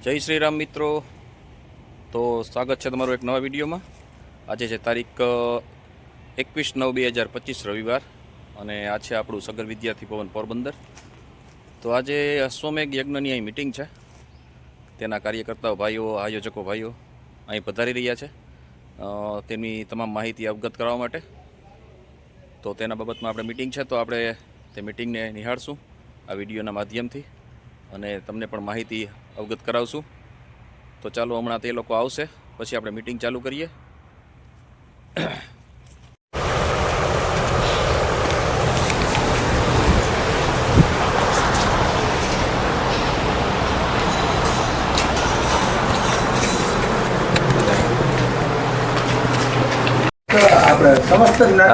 જય શ્રી રામ મિત્રો. તો સ્વાગત છે તમારું એક નવા વિડીયોમાં. આજે છે તારીખ 21/9/2025 રવિવાર, અને આ છે આપણું સગર વિદ્યાર્થી ભવન પોરબંદર. તો આજે અશ્વમેઘ યજ્ઞની અહીં મિટિંગ છે. તેના કાર્યકર્તાઓ ભાઈઓ, આયોજકો ભાઈઓ અહીં પધારી રહ્યા છે તેમની તમામ માહિતી અવગત કરવા માટે. તો તેના બાબતમાં આપણે મિટિંગ છે, તો આપણે તે મિટિંગને નિહાળશું આ વિડીયોના માધ્યમથી, અને તમને પણ માહિતી અવગત કરાવશું. તો ચાલો, હમણાં તે લોકો આવશે પછી આપણે મિટિંગ ચાલુ કરીએ.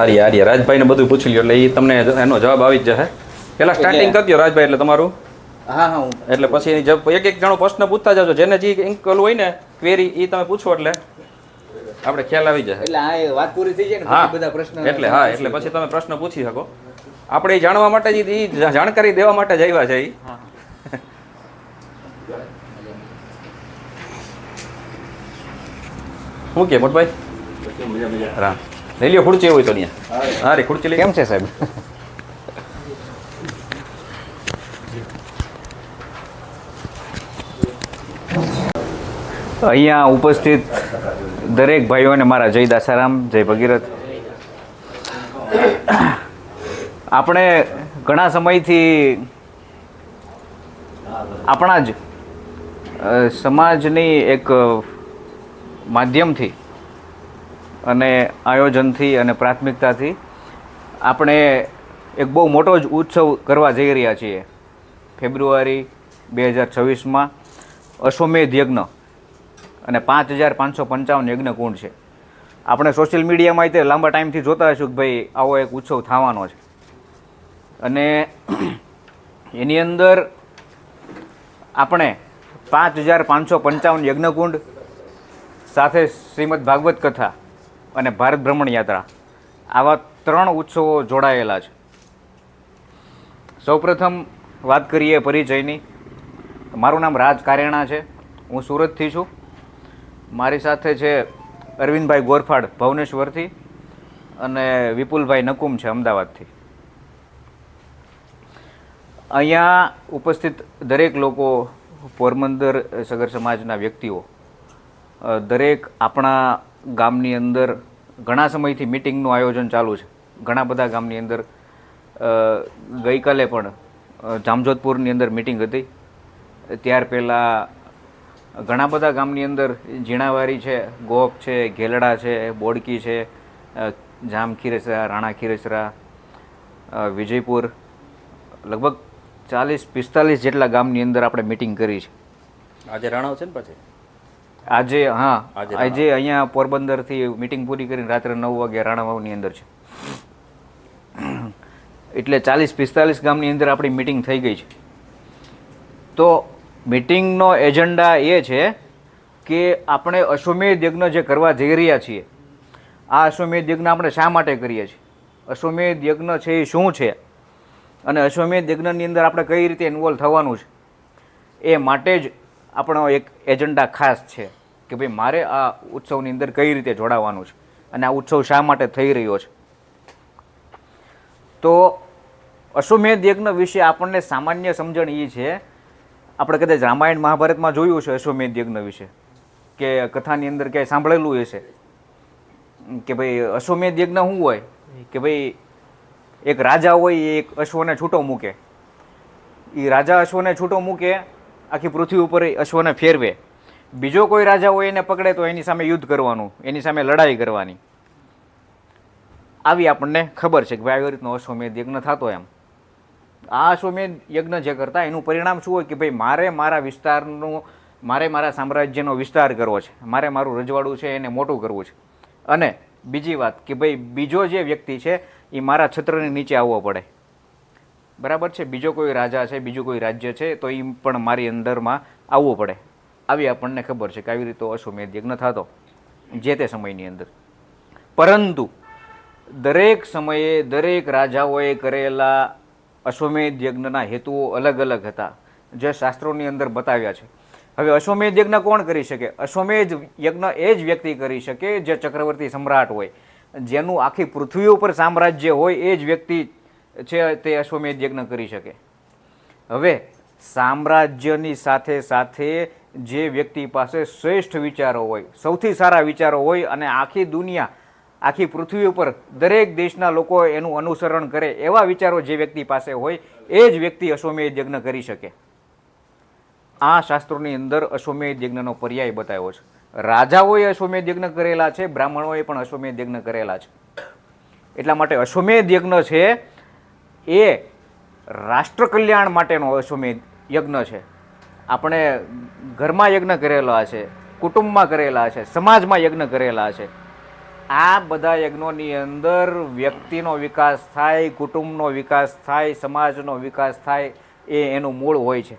આર્ય રાજભાઈને બધું પૂછી લ્યો એટલે એ તમને એનો જવાબ આવી જ જશે. પેલા સ્ટાર્ટિંગ કરી દો રાજભાઈ, એટલે તમારું. હા એટલે પછી એક એક જણો પ્રશ્ન પૂછતા જાજો, જેને જે ઇન્કલ હોય ને ક્વેરી એ તમે પૂછો એટલે આપણે ખ્યાલ આવી જશે. એટલે આ વાત પૂરી થઈ જાય ને પછી બધા પ્રશ્ન એટલે એટલે પછી તમે પ્રશ્ન પૂછી શકો. આપણે એ જાણવા માટે જ જાણકારી દેવા માટે જ આવ્યા છે. શું કે મોટભાઈ? રામ લઈ લ્યો ખુરચી હોય તો ત્યાં. હા રે ખુરચી લઈ. કેમ છે સાહેબ? અહીંયા ઉપસ્થિત દરેક ભાઈઓને મારા જય દાસારામ, જય ભગીરથ. આપણે ઘણા સમયથી આપણા જ સમાજની એક માધ્યમથી અને આયોજનથી અને પ્રાથમિકતાથી આપણે એક બહુ મોટો જ ઉત્સવ કરવા જઈ રહ્યા છીએ. ફેબ્રુઆરી 2026માં અશ્વમેધ યજ્ઞ અને 5555 યજ્ઞ કુંડ છે. આપણે સોશિયલ મીડિયામાં તે લાંબા ટાઈમથી જોતા હશું કે ભાઈ આવો એક ઉત્સવ થવાનો છે, અને એની અંદર આપણે 5555 યજ્ઞકુંડ સાથે શ્રીમદ ભાગવત કથા અને ભારત ભ્રમણ યાત્રા, આવા 3 ઉત્સવો જોડાયેલા છે. સૌપ્રથમ વાત કરીએ પરિચયની. મારું નામ રાજ કારેણા છે, હું સુરતથી છું. મારી સાથે છે અરવિંદભાઈ ગોરફાડ ભવનેશ્વરથી, અને વિપુલભાઈ નકુમ છે અમદાવાદથી. અહીંયા ઉપસ્થિત દરેક લોકો, પોરબંદર સગર સમાજના વ્યક્તિઓ, દરેક આપણા ગામની અંદર ઘણા સમયથી મિટિંગનું આયોજન ચાલુ છે. ઘણા બધા ગામની અંદર ગઈકાલે પણ જામજોધપુરની અંદર મિટિંગ હતી. ત્યાર પહેલાં ઘણા બધા ગામની અંદર ઝીણાવારી છે, ગોપ છે, ઘેલડા છે, બોડકી છે, જામ ખીરસરા, રાણા ખીરસરા, વિજયપુર, લગભગ 40-45 જેટલા ગામની અંદર આપણે મિટિંગ કરી છે. આજે રાણાવ છે ને પછી? આજે આજે અહીંયા પોરબંદરથી મિટિંગ પૂરી કરીને રાત્રે 9 વાગે રાણાવાવની અંદર છે. એટલે 40-45 ગામની અંદર આપણી મિટિંગ થઈ ગઈ છે. તો મિટિંગનો એજન્ડા એ છે કે આપણે અશ્વમેધ યજ્ઞ જે કરવા જઈ રહ્યા છીએ, આ અશ્વમેધ યજ્ઞ આપણે શા માટે કરીએ છીએ, અશ્વમેધ યજ્ઞ છે એ શું છે, અને અશ્વમેધ યજ્ઞની અંદર આપણે કઈ રીતે ઇન્વોલ્વ થવાનું છે, એ માટે જ આપણો એક એજન્ડા ખાસ છે કે ભાઈ મારે આ ઉત્સવની અંદર કઈ રીતે જોડાવાનું છે, અને આ ઉત્સવ શા માટે થઈ રહ્યો છે. તો અશ્વમેધ યજ્ઞ વિશે આપણને સામાન્ય સમજણ એ છે, આપણે કદાચ રામાયણ મહાભારતમાં જોયું છે અશ્વમેધ યજ્ઞ વિશે, કે કથાની અંદર ક્યાંય સાંભળેલું હશે કે ભાઈ અશ્વમેધ યજ્ઞ શું હોય કે ભાઈ એક રાજા હોય એ એક અશ્વને છૂટો મૂકે. એ રાજા અશ્વને છૂટો મૂકે, આખી પૃથ્વી ઉપર અશ્વને ફેરવે. બીજો કોઈ રાજા હોય એને પકડે તો એની સામે યુદ્ધ કરવાનું, એની સામે લડાઈ કરવાની. આવી આપણને ખબર છે કે ભાઈ આવી રીતનો અશ્વમેધ યજ્ઞ થતો. એમ આ અશ્વમેધ યજ્ઞ જે કરતા એનું પરિણામ શું હોય કે ભાઈ મારે મારા વિસ્તારનું, મારે મારા સામ્રાજ્યનો વિસ્તાર કરવો છે, મારે મારું રજવાડું છે એને મોટું કરવું છે. અને બીજી વાત કે ભાઈ બીજો જે વ્યક્તિ છે એ મારા છત્રની નીચે આવવો પડે. બરાબર છે? બીજો કોઈ રાજા છે, બીજું કોઈ રાજ્ય છે તો એ પણ મારી અંદરમાં આવવું પડે. આવી આપણને ખબર છે કે આવી રીતે અશ્વમેધ યજ્ઞ થતો જે તે સમયની અંદર. પરંતુ દરેક સમયે દરેક રાજાઓએ કરેલા અશ્વમેધ યજ્ઞના હેતુઓ અલગ અલગ હતા, જે શાસ્ત્રોની અંદર બતાવ્યા છે. હવે અશ્વમેધ યજ્ઞ કોણ કરી શકે? અશ્વમેધ યજ્ઞ એ જ વ્યક્તિ કરી શકે જે ચક્રવર્તી સમ્રાટ હોય, જેનું આખી પૃથ્વી ઉપર સામ્રાજ્ય હોય, એ જ વ્યક્તિ છે તે અશ્વમેધ યજ્ઞ કરી શકે. હવે સામ્રાજ્યની સાથે સાથે જે વ્યક્તિ પાસે શ્રેષ્ઠ વિચારો હોય, સૌથી સારા વિચારો હોય અને આખી દુનિયા, આખી પૃથ્વી ઉપર દરેક દેશના લોકો એનું અનુસરણ કરે એવા વિચારો જે વ્યક્તિ પાસે હોય, એ જ વ્યક્તિ અશ્વમેધ યજ્ઞ કરી શકે. આ શાસ્ત્રોની અંદર અશ્વમેધ યજ્ઞનો પર્યાય બતાવ્યો છે. રાજાઓએ અશ્વમેધ યજ્ઞ કરેલા છે, બ્રાહ્મણોએ પણ અશ્વમેધ યજ્ઞ કરેલા છે. એટલા માટે અશ્વમેધ યજ્ઞ છે એ રાષ્ટ્ર કલ્યાણ માટેનો અશ્વમેધ યજ્ઞ છે. આપણે ઘરમાં યજ્ઞ કરેલા છે, કુટુંબમાં કરેલા છે, સમાજમાં યજ્ઞ કરેલા છે. આ બધા યજ્ઞોની અંદર વ્યક્તિનો વિકાસ થાય, કુટુંબનો વિકાસ થાય, સમાજનો વિકાસ થાય, એ એનું મૂળ હોય છે.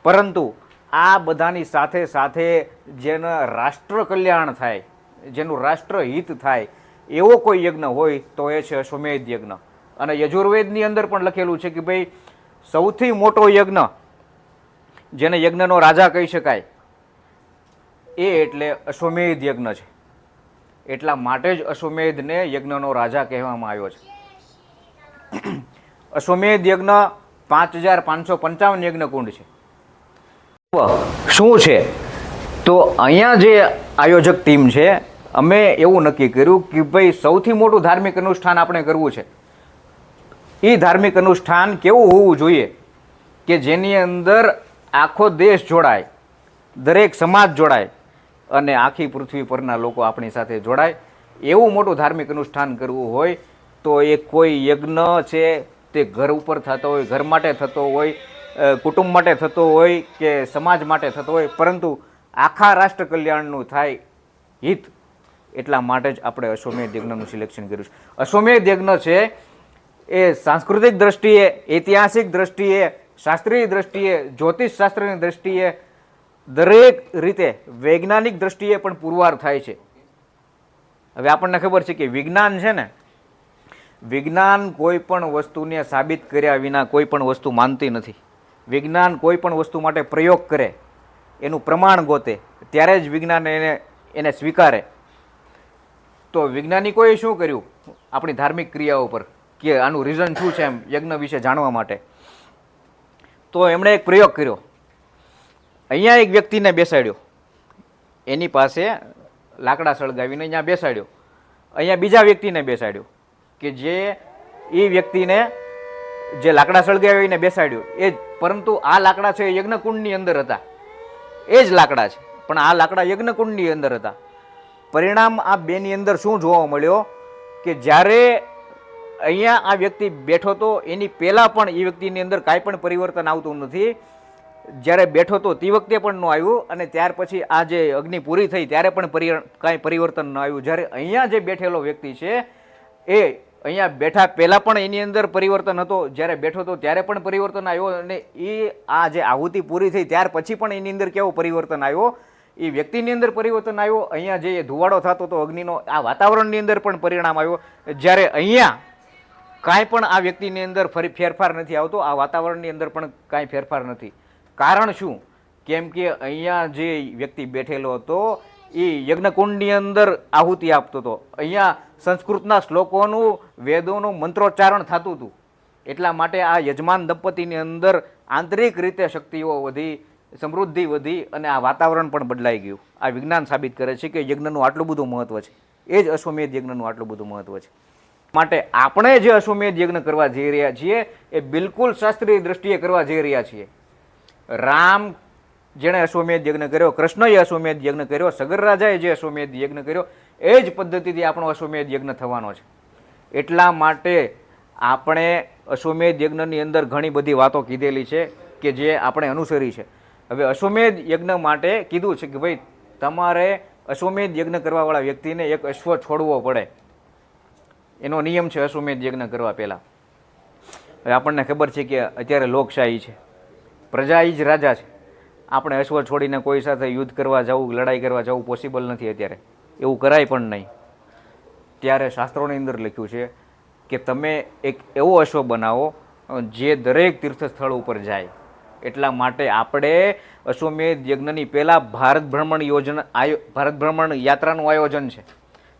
પરંતુ આ બધાની સાથે સાથે જેના રાષ્ટ્ર કલ્યાણ થાય, જેનું રાષ્ટ્રહિત થાય એવો કોઈ યજ્ઞ હોય તો એ છે અશ્વમેધ યજ્ઞ. અને યજુર્વેદની અંદર પણ લખેલું છે કે ભાઈ સૌથી મોટો યજ્ઞ, જેને યજ્ઞનો રાજા કહી શકાય, એ એટલે અશ્વમેધ યજ્ઞ છે. એટલા માટે જ અશ્વમેધને યજ્ઞનો રાજા કહેવામાં આવ્યો છે. અશ્વમેધ યજ્ઞ 5555 યજ્ઞ કુંડ છે. શું છે તો અહીંયા જે આયોજક ટીમ છે, અમે એવું નક્કી કર્યું કે ભાઈ સૌથી મોટું ધાર્મિક અનુષ્ઠાન આપણે કરવું છે. એ ધાર્મિક અનુષ્ઠાન કેવું હોવું જોઈએ કે જેની અંદર આખો દેશ જોડાય, દરેક સમાજ જોડાય અને આખી પૃથ્વી પરના લોકો આપણી સાથે જોડાય. એવું મોટું ધાર્મિક અનુષ્ઠાન કરવું હોય તો એ કોઈ યજ્ઞ છે તે ઘર ઉપર થતો હોય, ઘર માટે થતો હોય, કુટુંબ માટે થતો હોય કે સમાજ માટે થતો હોય, પરંતુ આખા રાષ્ટ્ર કલ્યાણનું થાય હિત. એટલા માટે જ આપણે અશ્વમેધ યજ્ઞનું સિલેક્શન કર્યું છે. અશ્વમેધ યજ્ઞ છે એ સાંસ્કૃતિક દ્રષ્ટિએ, ઐતિહાસિક દ્રષ્ટિએ, શાસ્ત્રીય દ્રષ્ટિએ, જ્યોતિષ શાસ્ત્રની દ્રષ્ટિએ, દરેક રીતે વૈજ્ઞાનિક દ્રષ્ટિએ પણ પુરવાર થાય છે. હવે આપણને ખબર છે કે વિજ્ઞાન છે ને, વિજ્ઞાન કોઈ પણ વસ્તુને સાબિત કર્યા વિના કોઈ પણ વસ્તુ માનતી નથી. વિજ્ઞાન કોઈ પણ વસ્તુ માટે પ્રયોગ કરે, એનું પ્રમાણ ગોતે, ત્યારે જ વિજ્ઞાન એને સ્વીકારે. તો વૈજ્ઞાનિકોએ શું કર્યું આપણી ધાર્મિક ક્રિયાઓ પર કે આનું રીઝન શું છે એમ યજ્ઞ વિશે જાણવા માટે? તો એમણે એક પ્રયોગ કર્યો. અહીંયા એક વ્યક્તિને બેસાડ્યો, એની પાસે લાકડા સળગાવીને અહીંયા બેસાડ્યો. અહીંયા બીજા વ્યક્તિને બેસાડ્યો કે જે એ વ્યક્તિને જે લાકડા સળગાવીને બેસાડ્યો એ જ, પરંતુ આ લાકડા છે એ યજ્ઞકુંડની અંદર હતા. એ જ લાકડા છે પણ આ લાકડા યજ્ઞકુંડની અંદર હતા. પરિણામ આ બેની અંદર શું જોવા મળ્યો કે જ્યારે અહીંયા આ વ્યક્તિ બેઠો હતો એની પહેલાં પણ એ વ્યક્તિની અંદર કાંઈ પણ પરિવર્તન આવતું નથી. જ્યારે બેઠો હતો તે વખતે પણ ન આવ્યું અને ત્યાર પછી આ જે અગ્નિ પૂરી થઈ ત્યારે પણ કાંઈ પરિવર્તન ન આવ્યું. જ્યારે અહીંયા જે બેઠેલો વ્યક્તિ છે એ અહીંયા બેઠા પહેલાં પણ એની અંદર પરિવર્તન હતો, જ્યારે બેઠો હતો ત્યારે પણ પરિવર્તન આવ્યો અને એ આ જે આહુતિ પૂરી થઈ ત્યાર પછી પણ એની અંદર કેવો પરિવર્તન આવ્યો, એ વ્યક્તિની અંદર પરિવર્તન આવ્યો. અહીંયા જે ધુવાડો થતો હતો અગ્નિનો, આ વાતાવરણની અંદર પણ પરિણામ આવ્યો. જ્યારે અહીંયા કાંઈ પણ આ વ્યક્તિની અંદર ફેરફાર નથી આવતો, આ વાતાવરણની અંદર પણ કાંઈ ફેરફાર નથી. કારણ શું? કેમ કે અહીંયા જે વ્યક્તિ બેઠેલો હતો એ યજ્ઞકુંડની અંદર આહુતિ આપતો હતો. અહીંયા સંસ્કૃતના શ્લોકોનું, વેદોનું મંત્રોચ્ચારણ થતું હતું. એટલા માટે આ યજમાન દંપતીની અંદર આંતરિક રીતે શક્તિઓ વધી, સમૃદ્ધિ વધી અને આ વાતાવરણ પણ બદલાઈ ગયું. આ વિજ્ઞાન સાબિત કરે છે કે યજ્ઞનું આટલું બધું મહત્વ છે. એ જ અશ્વમેધ યજ્ઞનું આટલું બધું મહત્વ છે. માટે આપણે જે અશ્વમેધ યજ્ઞ કરવા જઈ રહ્યા છીએ એ બિલકુલ શાસ્ત્રીય દ્રષ્ટિએ કરવા જઈ રહ્યા છીએ. રામ જેણે અશ્વમેધ યજ્ઞ કર્યો, કૃષ્ણએ અશ્વમેધ યજ્ઞ કર્યો, સગર રાજાએ જે અશ્વમેધ યજ્ઞ કર્યો, એ જ પદ્ધતિથી આપણો અશ્વમેધ યજ્ઞ થવાનો છે. એટલા માટે આપણે અશ્વમેધ યજ્ઞની અંદર ઘણી બધી વાતો કીધેલી છે કે જે આપણે અનુસરી છે. હવે અશ્વમેધ યજ્ઞ માટે કીધું છે કે ભાઈ તમારે અશ્વમેધ યજ્ઞ કરવાવાળા વ્યક્તિને એક અશ્વ છોડવો પડે. એનો નિયમ છે અશ્વમેધ યજ્ઞ કરવા પહેલાં. હવે આપણને ખબર છે કે અત્યારે લોકશાહી છે, પ્રજા જ રાજા છે. આપણે અશ્વ છોડીને કોઈ સાથે યુદ્ધ કરવા જવું, લડાઈ કરવા જવું પોસિબલ નથી અત્યારે, એવું કરાય પણ નહીં. ત્યારે શાસ્ત્રોની અંદર લખ્યું છે કે તમે એક એવો અશ્વ બનાવો જે દરેક તીર્થસ્થળ ઉપર જાય, એટલા માટે આપણે અશ્વમેધ યજ્ઞની પહેલાં ભારત ભ્રમણ યાત્રાનું આયોજન છે.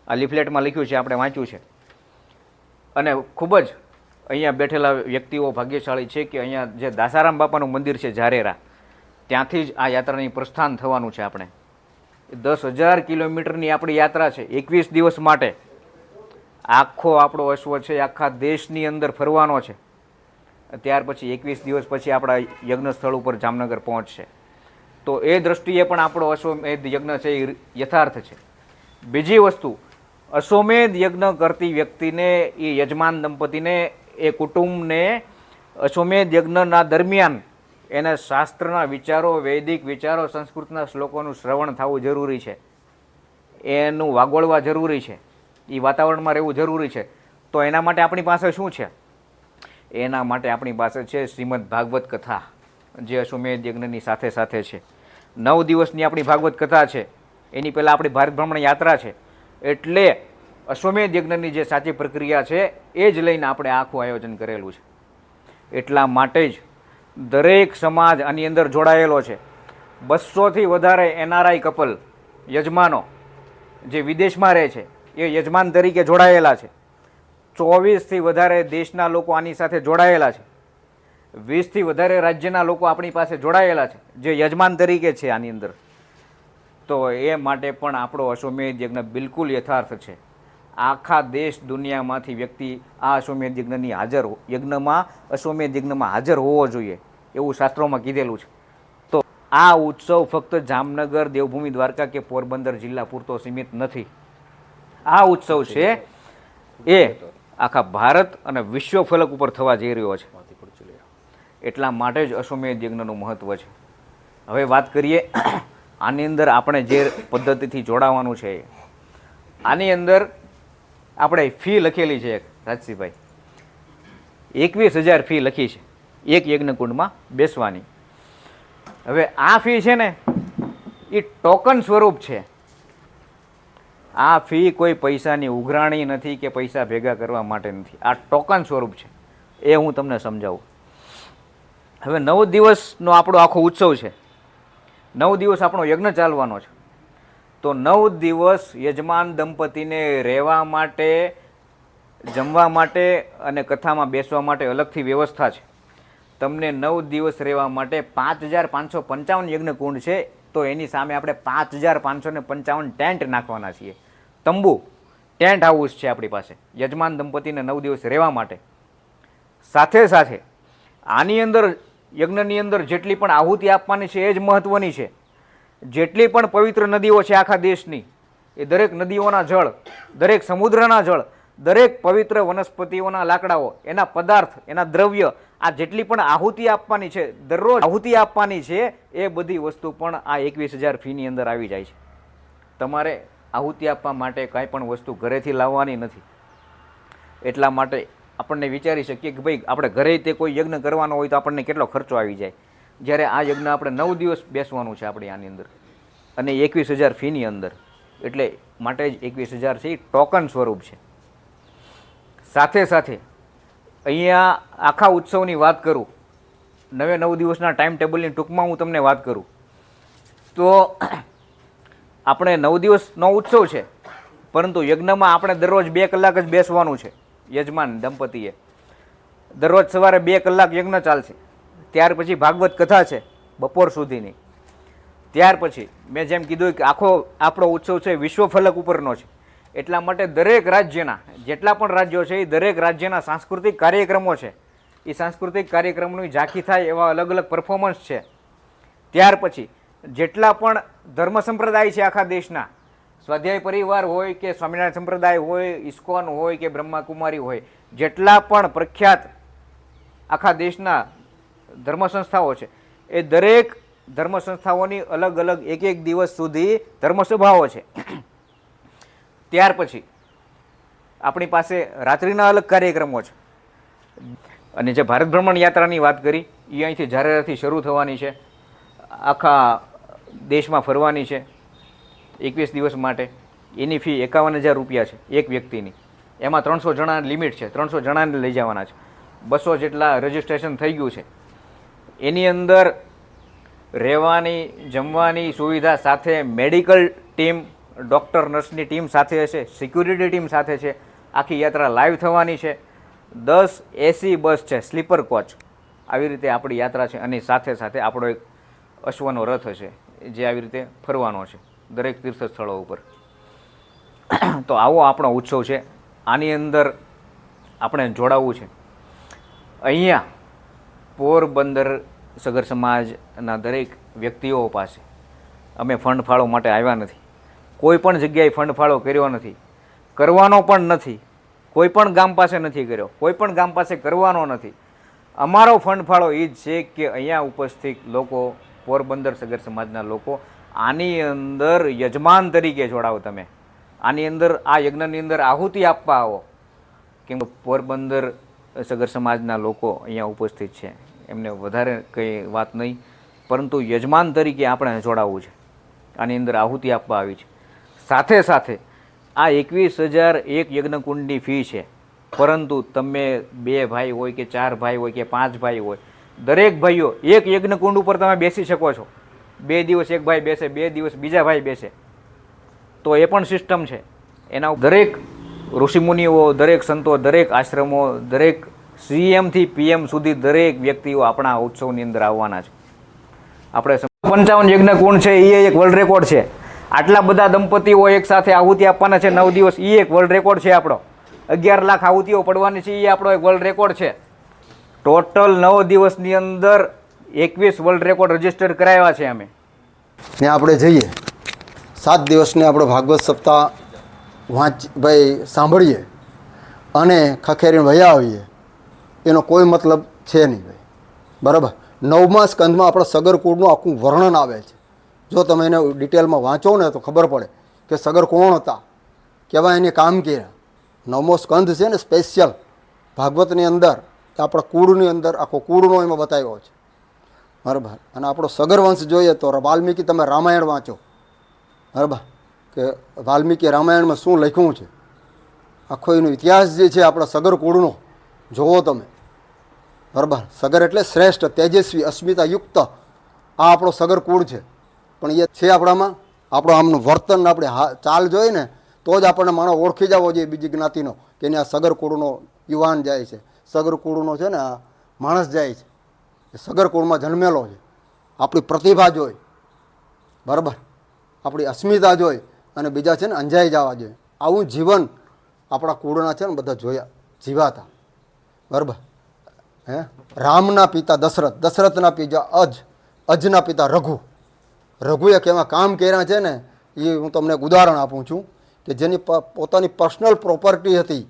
આ લિફલેટમાં લખ્યું છે, આપણે વાંચ્યું છે. અને ખૂબ જ અહીંયા બેઠેલા વ્યક્તિઓ ભાગ્યશાળી છે કે અહીંયા જે દાસારામ બાપાનું મંદિર છે ઝારેરા, ત્યાંથી જ આ યાત્રાની પ્રસ્થાન થવાનું છે. આપણે 10,000 કિલોમીટરની આપણી યાત્રા છે, 21 દિવસ માટે. આખો આપણો અશ્વ છે આખા દેશની અંદર ફરવાનો છે. ત્યાર પછી 21 દિવસ પછી આપણા યજ્ઞ સ્થળ ઉપર જામનગર પહોંચશે. તો એ દૃષ્ટિએ પણ આપણો અશ્વમેધ યજ્ઞ છે એ યથાર્થ છે. બીજી વસ્તુ, અશ્વમેધ યજ્ઞ કરતી વ્યક્તિને, એ યજમાન દંપતીને, એ કુટુંબને અશ્વમેધ યજ્ઞના દરમિયાન એને શાસ્ત્રના વિચારો, વૈદિક વિચારો, સંસ્કૃતના શ્લોકોનું શ્રવણ થવું જરૂરી છે. એનું વાગોળવા જરૂરી છે. એ વાતાવરણમાં રહેવું જરૂરી છે. તો એના માટે આપણી પાસે શું છે? એના માટે આપણી પાસે છે શ્રીમદ ભાગવત કથા, જે અશ્વમેધ યજ્ઞની સાથે સાથે છે. 9 દિવસની આપણી ભાગવત કથા છે. એની પહેલાં આપણી ભારત ભ્રમણ યાત્રા છે. એટલે અશ્વમેધ યજ્ઞની જે સાચી પ્રક્રિયા છે એ જ લઈને આપણે આખું આયોજન કરેલું છે. એટલા માટે જ દરેક સમાજ આની અંદર જોડાયેલો છે. 200થી વધારે NRI કપલ, યજમાનો જે વિદેશમાં રહે છે એ યજમાન તરીકે જોડાયેલા છે. 24થી વધારે દેશના લોકો આની સાથે જોડાયેલા છે. 20થી વધારે રાજ્યના લોકો આપણી પાસે જોડાયેલા છે જે યજમાન તરીકે છે આની અંદર. તો એ માટે પણ આપણો અશ્વમેધ યજ્ઞ બિલકુલ યથાર્થ છે. આખા દેશ દુનિયામાંથી વ્યક્તિ આ અશ્વમેધ યજ્ઞમાં અશ્વમેધ યજ્ઞમાં હાજર હોવો જોઈએ એવું શાસ્ત્રોમાં કીધેલું છે. તો આ ઉત્સવ ફક્ત જામનગર, દેવભૂમિ દ્વારકા કે પોરબંદર જિલ્લા પૂરતો સીમિત નથી. આ ઉત્સવ છે એ આખા ભારત અને વિશ્વ ફલક ઉપર થવા જઈ રહ્યો છે. એટલા માટે જ અશ્વમેધ યજ્ઞનું મહત્વ છે. હવે વાત કરીએ આની અંદર આપણે જે પદ્ધતિથી જોડાવાનું છે. આની અંદર આપણે ફી લખેલી છે એક, રાજસીભાઈ 21,000 ફી લખી છે એક યજ્ઞકુંડમાં બેસવાની. હવે આ ફી છે ને એ ટોકન સ્વરૂપ છે. આ ફી કોઈ પૈસાની ઉઘરાણી નથી કે પૈસા ભેગા કરવા માટે નથી. આ ટોકન સ્વરૂપ છે. એ હું તમને સમજાવું. હવે 9 દિવસનો આપણો આખો ઉત્સવ છે. 9 દિવસ આપણો યજ્ઞ ચાલવાનો છે. તો 9 દિવસ યજમાન દંપતીને રહેવા માટે, જમવા માટે અને કથામાં બેસવા માટે અલગથી વ્યવસ્થા છે. તમને 9 દિવસ રહેવા માટે 5,555 યજ્ઞકુંડ છે. તો એની સામે આપણે 5,555 ટેન્ટ નાખવાના છીએ. તંબુ, ટેન્ટ હાઉસ છે આપણી પાસે યજમાન દંપતીને 9 દિવસ રહેવા માટે. સાથે સાથે આની અંદર યજ્ઞની અંદર જેટલી પણ આહુતિ આપવાની છે એ જ મહત્વની છે. જેટલી પણ પવિત્ર નદીઓ છે આખા દેશની, એ દરેક નદીઓના જળ, દરેક સમુદ્રના જળ, દરેક પવિત્ર વનસ્પતિઓના લાકડાઓ, એના પદાર્થ, એના દ્રવ્ય, આ જેટલી પણ આહુતિ આપવાની છે, દરરોજ આહુતિ આપવાની છે, એ બધી વસ્તુ પણ આ 21,000 ફીની અંદર આવી જાય છે. તમારે આહુતિ આપવા માટે કાંઈ પણ વસ્તુ ઘરેથી લાવવાની નથી. એટલા માટે આપણને વિચારી શકીએ કે ભાઈ આપણે ઘરે તે કોઈ યજ્ઞ કરવાનો હોય તો આપણને કેટલો ખર્ચો આવી જાય. જ્યારે આ યજ્ઞ આપણે 9 દિવસ બેસવાનું છે આપણે આની અંદર, અને 21,000 ફીની અંદર. એટલે માટે જ 21,000 છે એ ટોકન સ્વરૂપ છે. સાથે સાથે અહીંયા આખા ઉત્સવની વાત કરું, 9 દિવસના ટાઈમ ટેબલની ટૂંકમાં હું તમને વાત કરું તો આપણે 9 દિવસનો ઉત્સવ છે, પરંતુ યજ્ઞમાં આપણે દરરોજ 2 કલાક જ બેસવાનું છે. યજમાન દંપતીએ દરરોજ સવારે 2 કલાક યજ્ઞ ચાલશે. ત્યાર પછી ભાગવત કથા છે બપોર સુધીની. ત્યાર પછી મેં જેમ કીધું કે આખો આપણો ઉત્સવ છે વિશ્વ ફલક ઉપરનો છે. એટલા માટે દરેક રાજ્યના જેટલા પણ રાજ્યો છે એ દરેક રાજ્યના સાંસ્કૃતિક કાર્યક્રમો છે. એ સાંસ્કૃતિક કાર્યક્રમની ઝાંખી થાય એવા અલગ અલગ પરફોર્મન્સ છે. ત્યાર પછી જેટલા પણ ધર્મ સંપ્રદાય છે આખા દેશના, સ્વાધ્યાય પરિવાર હોય કે સ્વામિનારાયણ સંપ્રદાય હોય, ઇસ્કોન હોય કે બ્રહ્માકુમારી હોય, જેટલા પણ પ્રખ્યાત આખા દેશના ધર્મ સંસ્થાઓ છે, એ દરેક ધર્મ સંસ્થાઓની અલગ અલગ એક દિવસ સુધી ધર્મસભાઓ છે. ત્યાર પછી આપણી પાસે રાત્રિના અલગ કાર્યક્રમો છે. અને જે ભારત ભ્રમણ યાત્રાની વાત કરી એ અહીંથી ઝારેરાથી શરૂ થવાની છે, આખા દેશમાં ફરવાની છે 21 દિવસ માટે. એની ફી 51,000 રૂપિયા છે એક વ્યક્તિની. એમાં 300 જણા લિમિટ છે, 300 જણાને લઈ જવાના છે. 200 જેટલા રજિસ્ટ્રેશન થઈ ગયું છે. એની અંદર રહેવાની જમવાની સુવિધા સાથે મેડિકલ ટીમ, ડૉક્ટર નર્સની ટીમ સાથે હશે, સિક્યુરિટી ટીમ સાથે છે. આખી યાત્રા લાઈવ થવાની છે. 10 એસી બસ છે, સ્લીપર કોચ. આવી રીતે આપણી યાત્રા છે. અને સાથે સાથે આપણો એક અશ્વનો રથ હશે જે આવી રીતે ફરવાનો છે દરેક તીર્થ સ્થળો ઉપર. તો આવો આપણો ઉત્સવ છે. આની અંદર આપણે જોડાવવું છે. અહીંયા પોરબંદર સગર સમાજના દરેક વ્યક્તિઓ પાસે અમે ફંડ ફાળો માટે આવ્યા નથી. કોઈ પણ જગ્યાએ ફંડ ફાળો કર્યો નથી, કરવાનો પણ નથી. કોઈ પણ ગામ પાસે નથી કર્યો, કોઈ પણ ગામ પાસે કરવાનો નથી. અમારો ફંડ ફાળો એ જ છે કે અહીંયા ઉપસ્થિત લોકો, પોરબંદર સગર સમાજના લોકો આની અંદર યજમાન તરીકે જોડાવો. તમે આની અંદર આ યજ્ઞની અંદર આહુતિ આપવા આવો. કેમ કે પોરબંદર સગર સમાજના લોકો અહીંયા ઉપસ્થિત છે, એમને વધારે કંઈ વાત નહીં, પરંતુ યજમાન તરીકે આપણે જોડાવવું છે. આની અંદર આહુતિ આપવા આવી છે. સાથે સાથે આ 21,001 યજ્ઞકુંડની ફી છે. પરંતુ તમે 2 ભાઈ હોય કે 4 ભાઈ હોય કે 5 ભાઈ હોય, દરેક ભાઈઓ એક યજ્ઞકુંડ ઉપર તમે બેસી શકો છો. 2 દિવસ એક ભાઈ બેસે, 2 દિવસ બીજા ભાઈ બેસે, તો એ પણ સિસ્ટમ છે. એના દરેક ઋષિમુનિઓ, દરેક સંતો, દરેક આશ્રમો, દરેક CMથી PM સુધી દરેક વ્યક્તિઓ આપણા ઉત્સવની અંદર આવવાના છે. આપણે 55 યજ્ઞકુંડ છે, એ એક વર્લ્ડ રેકોર્ડ છે. આટલા બધા દંપતીઓ એક સાથે આહુતિ આપવાના છે 9 દિવસ, એ એક વર્લ્ડ રેકોર્ડ છે આપણો. 11 લાખ આહુતિઓ પડવાની છે, એ આપણો એક વર્લ્ડ રેકોર્ડ છે. ટોટલ 9 દિવસની અંદર 21 વર્લ્ડ રેકોર્ડ રજીસ્ટર કરાવ્યા છે અમે. ને આપણે જઈએ 7 દિવસને આપણો ભાગવત સપ્તાહ સાંભળીએ અને ખખેરીને વયા આવીએ, એનો કોઈ મતલબ છે નહીં ભાઈ. બરાબર. 9મા સ્કંદમાં આપણા સગરકુળનું આખું વર્ણન આવે છે. જો તમે એને ડિટેલમાં વાંચો ને તો ખબર પડે કે સગર કોણ હતા, કેવા એને કામ કર્યા. 9મો સ્કંદ છે ને સ્પેશિયલ ભાગવતની અંદર આપણા કુળની અંદર આખો કુળનો એમાં બતાવ્યો છે. બરાબર. અને આપણો સગરવંશ જોઈએ તો વાલ્મીકી, તમે રામાયણ વાંચો, બરાબર, કે વાલ્મીકી રામાયણમાં શું લખ્યું છે, આખો એનો ઇતિહાસ જે છે આપણા સગર કુળનો જોવો તમે. બરાબર. સગર એટલે શ્રેષ્ઠ, તેજસ્વી, અસ્મિતાયુક્ત આ આપણો સગર કુળ છે. પણ એ છે આપણામાં, આપણો આમનું વર્તન, આપણે ચાલ જોઈએ ને તો જ આપણને માણસ ઓળખી જવો જોઈએ બીજી જ્ઞાતિનો કે એને આ સગર કુળનો યુવાન જાય છે, સગર કુળનો છે ને આ માણસ જાય છે, એ સગર કુળમાં જન્મેલો છે. આપણી પ્રતિભા જોઈ, બરાબર, આપણી અસ્મિતા જોઈ અને બીજા છે ને અંજાઈ જવા જોઈએ. આવું જીવન આપણા કુળના છે ને બધા જોયા, જીવાતા. બરાબર. રામના પિતા દશરથ, દશરથના પિતા અજના પિતા રઘુ, રઘુએ કેવા કામ કર્યા છે ને એ હું તમને એક ઉદાહરણ આપું છું કે જેની પોતાની પર્સનલ પ્રોપર્ટી હતી,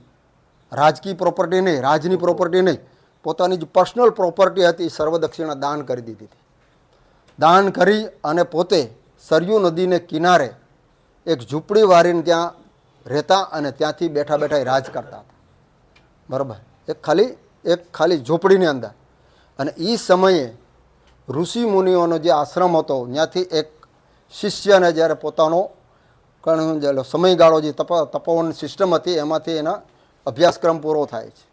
રાજકીય પ્રોપર્ટી નહીં, રાજની પ્રોપર્ટી નહીં, પોતાની જે પર્સનલ પ્રોપર્ટી હતી સર્વ દક્ષિણા દાન કરી દીધી હતી. દાન કરી અને પોતે સરયુ નદીને કિનારે એક ઝૂંપડી વાળીને ત્યાં રહેતા અને ત્યાંથી બેઠા બેઠા એ રાજ કરતા હતા. બરાબર. એક ખાલી ઝૂંપડીની અંદર. અને એ સમયે ઋષિ મુનિઓનો જે આશ્રમ હતો ત્યાંથી એક શિષ્યને જ્યારે પોતાનો સમયગાળો જે તપોવન સિસ્ટમ હતી એમાંથી એના અભ્યાસક્રમ પૂરો થાય છે.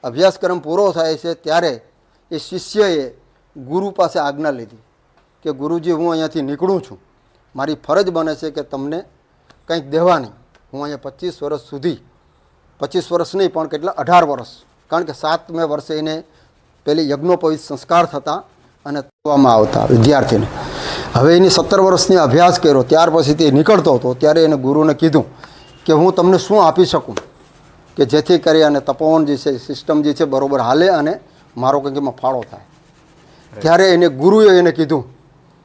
અભ્યાસક્રમ પૂરો થાય છે ત્યારે એ શિષ્યએ ગુરુ પાસે આજ્ઞા લીધી કે ગુરુજી, હું અહીંયાથી નીકળું છું, મારી ફરજ બને છે કે તમને કંઈક દેવાની. હું અહીંયા 25 વર્ષ સુધી, 25 વર્ષ નહીં પણ કેટલા 18 વર્ષ, કારણ કે 7મે વર્ષે એને પેલી યજ્ઞોપવિત સંસ્કાર થતા અને કરવામાં આવતા વિદ્યાર્થીને. હવે એની 17 વર્ષની અભ્યાસ કર્યો ત્યાર પછી તે નીકળતો હતો ત્યારે એને ગુરુને કીધું કે હું તમને શું આપી શકું કે જેથી કરી અને તપોવન જે છે સિસ્ટમ જે છે બરાબર હાલે અને મારો કંઈક એમાં ફાળો થાય. ત્યારે એને ગુરુએ એને કીધું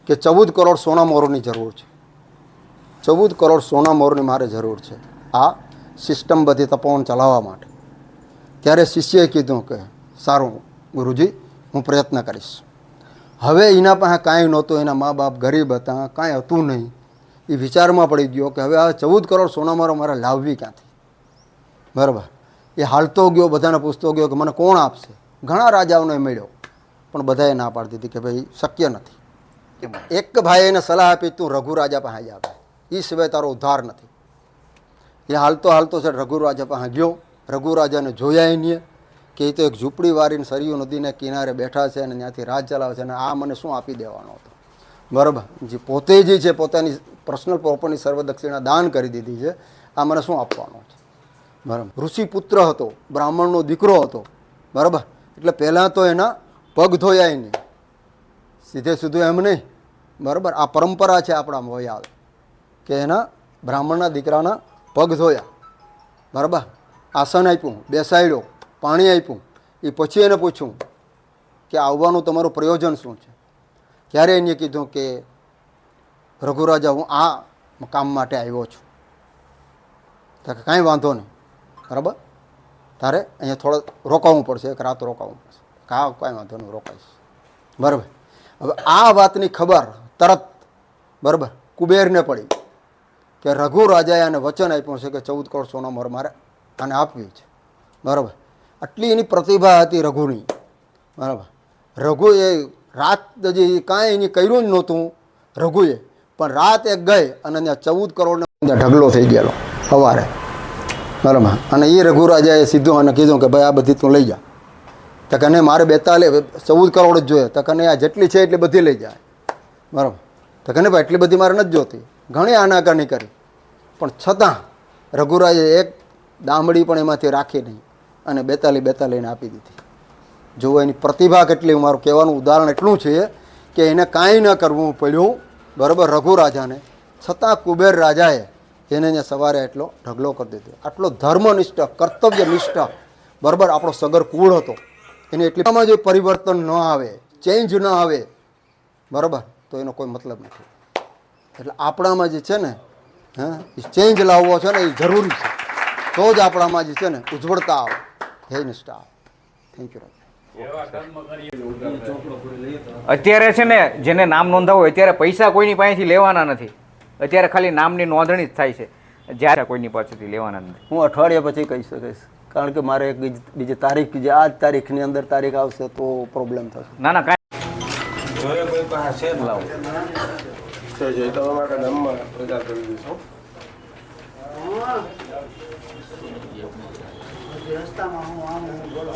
કે 14 કરોડ સોના મોરની જરૂર છે, 14 કરોડ સોના મોરની મારે જરૂર છે આ સિસ્ટમ બધી તપોવન ચલાવવા માટે. ત્યારે શિષ્યએ કીધું કે સારું ગુરુજી, હું પ્રયત્ન કરીશ. હવે એના પાસે કાંઈ નહોતું, એના મા બાપ ગરીબ હતા, કાંઈ હતું નહીં. એ વિચારમાં પડી ગયો કે હવે આ 14 કરોડ સોનામારો મારે લાવવી ક્યાંથી. બરાબર. એ હાલતો ગયો, બધાને પૂછતો ગયો કે મને કોણ આપશે. ઘણા રાજાઓને મળ્યો પણ બધાએ ના પાડી દીધી કે ભાઈ શક્ય નથી. એક ભાઈ એને સલાહ આપી, તું રઘુ રાજા પાસે આવે, એ સિવાય તારો ઉદ્ધાર નથી. એ હાલતો હાલતો છે રઘુ રાજા પાસે ગયો. રઘુ રાજાને જોયા નહીં કે એ તો એક ઝૂંપડી વાળીને સરયુ નદીને કિનારે બેઠા છે અને ત્યાંથી રાજ ચલાવે છે અને આ મને શું આપી દેવાનો હતો, બરાબર. જે પોતે જે છે પોતાની પર્સનલ પ્રોપર્ટી સર્વ દક્ષિણા દાન કરી દીધી છે, આ મને શું આપવાનો છે, બરાબર. ઋષિ પુત્ર હતો, બ્રાહ્મણનો દીકરો હતો, બરાબર. એટલે પહેલાં તો એના પગ ધોયા નહીં, સીધે સીધું એમ નહીં, બરાબર. આ પરંપરા છે આપણામાં વહી આવે કે એના બ્રાહ્મણના દીકરાના પગ ધોયા, બરાબર. આસન આપ્યું, બેસાડ્યો, પાણી આપ્યું. એ પછી એને પૂછ્યું કે આવવાનું તમારું પ્રયોજન શું છે. ત્યારે એને કીધું કે રઘુરાજા હું આ કામ માટે આવ્યો છું. તો કે કાંઈ વાંધો નહીં, બરાબર, તારે અહીંયા થોડો રોકાવું પડશે, એક રાત રોકાવું પડશે. કાંઈ વાંધો નહીં, રોકાઈશ, બરાબર. હવે આ વાતની ખબર તરત, બરાબર, કુબેરને પડી કે રઘુ રાજાએ આને વચન આપ્યું છે કે 14 કરોડ સોના મોર મારે આને આપવી છે, બરાબર. આટલી એની પ્રતિભા હતી રઘુની, બરાબર. રઘુએ રાત હજી કાંઈ એની કર્યું જ નહોતું રઘુએ, પણ રાત એક ગઈ અને ત્યાં 14 કરોડનો ઢગલો થઈ ગયેલો સવારે, બરાબર. અને એ રઘુ રાજાએ સીધું અને કીધું કે ભાઈ આ બધી તું લઈ જા. તો કને મારે 14 કરોડ જ જોઈએ. તો કને આ જેટલી છે એટલી બધી લઈ જાય, બરાબર. તો કને ભાઈ એટલી બધી મારે નથી જોતી. ઘણી આનાકાની કરી, પણ છતાં રઘુરાજે એક દામડી પણ એમાંથી રાખી નહીં અને 42 આપી દીધી. જો એની પ્રતિભા કેટલી, મારું કહેવાનું ઉદાહરણ એટલું છે કે એને કાંઈ ન કરવું પડ્યું, બરાબર, રઘુ રાજાને. છતાં કુબેર રાજાએ એને અહીંયા સવારે એટલો ઢગલો કરી દીધો. આટલો ધર્મનિષ્ઠ, કર્તવ્યનિષ્ઠ, બરાબર, આપણો સગર કુળ હતો. એને એટલીમાં જો પરિવર્તન ન આવે, ચેન્જ ન આવે, બરાબર, તો એનો કોઈ મતલબ નથી. એટલે આપણામાં જે છે ને, હા, એ ચેન્જ લાવવો છે ને એ જરૂરી છે. તો જ આપણામાં જે છે ને ઉજ્જવળતા આવે, હે નિષ્ઠા આવે. Thank you. અત્યારે છે ને જેને નામ નોંધાવવું હોય અત્યારે પૈસા કોઈની પાસેથી લેવાના નથી. અત્યારે ખાલી નામની નોંધણી જ થાય છે, જ્યારે કોઈની પાસેથી લેવાના નથી. હું અઠવાડિયા પછી કહી શકીશ, કારણ કે મારે એક બીજી તારીખ, જે આ જ તારીખની અંદર તારીખ આવશે તો પ્રોબ્લેમ થશે. ના ના કાંઈ રસ્તામાં હું આમ બોલો